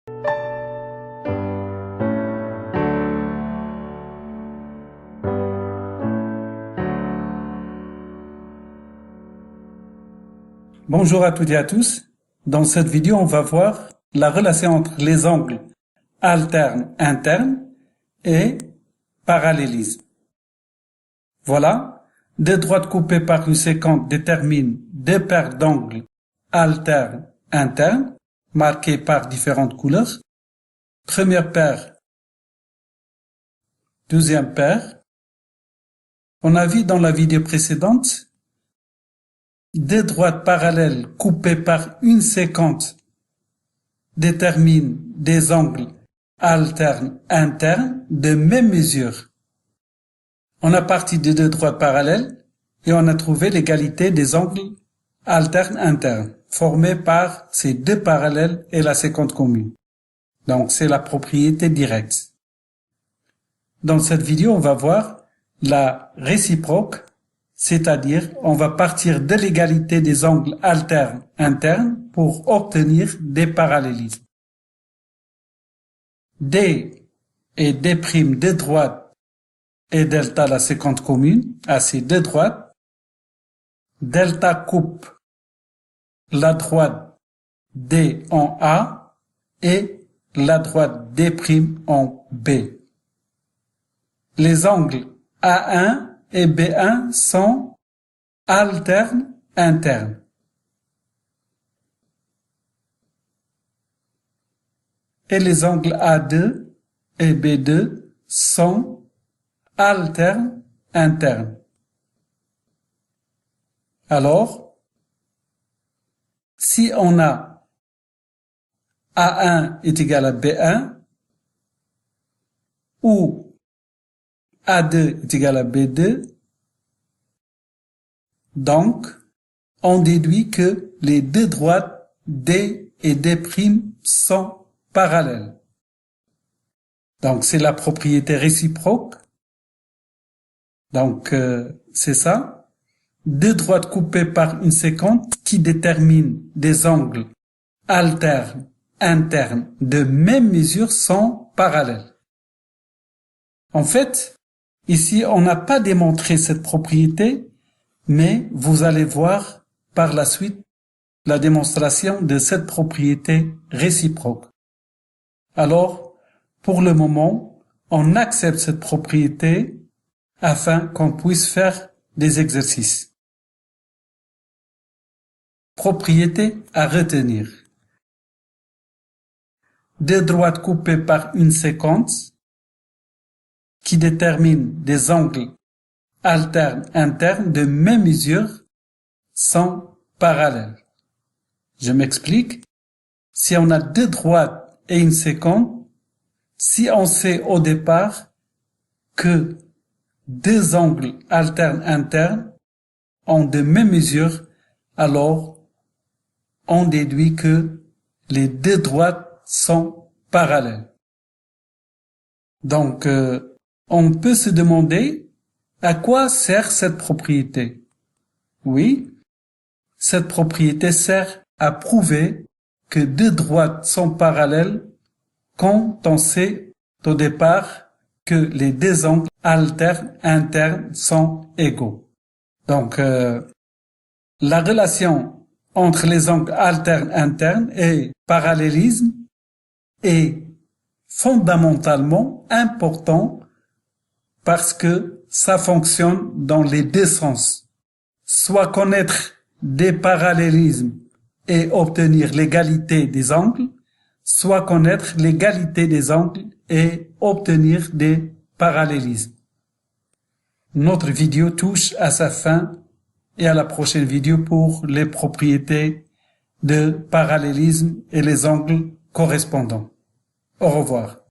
Bonjour à toutes et à tous. Dans cette vidéo, on va voir la relation entre les angles alternes internes et parallélisme. Voilà, deux droites coupées par une séquence déterminent deux paires d'angles alternes internes marquées par différentes couleurs. Première paire, deuxième paire. On a vu dans la vidéo précédente deux droites parallèles coupées par une séquence déterminent des angles alternes internes de même mesure. On a parti de deux droites parallèles et on a trouvé l'égalité des angles alternes internes formés par ces deux parallèles et la séquence commune. Donc c'est la propriété directe. Dans cette vidéo, on va voir la réciproque, c'est-à-dire on va partir de l'égalité des angles alternes internes pour obtenir des parallélismes. D et D' deux droites et delta la séquence commune à ces deux droites. Delta coupe la droite D en A et la droite D' en B. Les angles A1 et B1 sont alternes internes. Et les angles A2 et B2 sont alternes internes. Alors, si on a A1 est égal à B1 ou A2 est égal à B2, donc on déduit que les deux droites D et D' sont parallèles. Donc c'est la propriété réciproque. Donc c'est ça. Deux droites coupées par une séquence qui détermine des angles alternes internes de même mesure sont parallèles. En fait, ici on n'a pas démontré cette propriété, mais vous allez voir par la suite la démonstration de cette propriété réciproque. Alors, pour le moment, on accepte cette propriété afin qu'on puisse faire des exercices. Propriété à retenir. Deux droites coupées par une séquence qui détermine des angles alternes internes de même mesure sont parallèles. Je m'explique. Si on a deux droites et une séquence, si on sait au départ que deux angles alternes internes ont de même mesure, alors on déduit que les deux droites sont parallèles. Donc, on peut se demander à quoi sert cette propriété? Oui, cette propriété sert à prouver que deux droites sont parallèles quand on sait au départ que les deux angles alternes internes sont égaux. Donc, la relation entre les angles alternes internes et parallélisme est fondamentalement important parce que ça fonctionne dans les deux sens. Soit connaître des parallélismes et obtenir l'égalité des angles, soit connaître l'égalité des angles et obtenir des parallélismes. Notre vidéo touche à sa fin et à la prochaine vidéo pour les propriétés de parallélisme et les angles correspondants. Au revoir.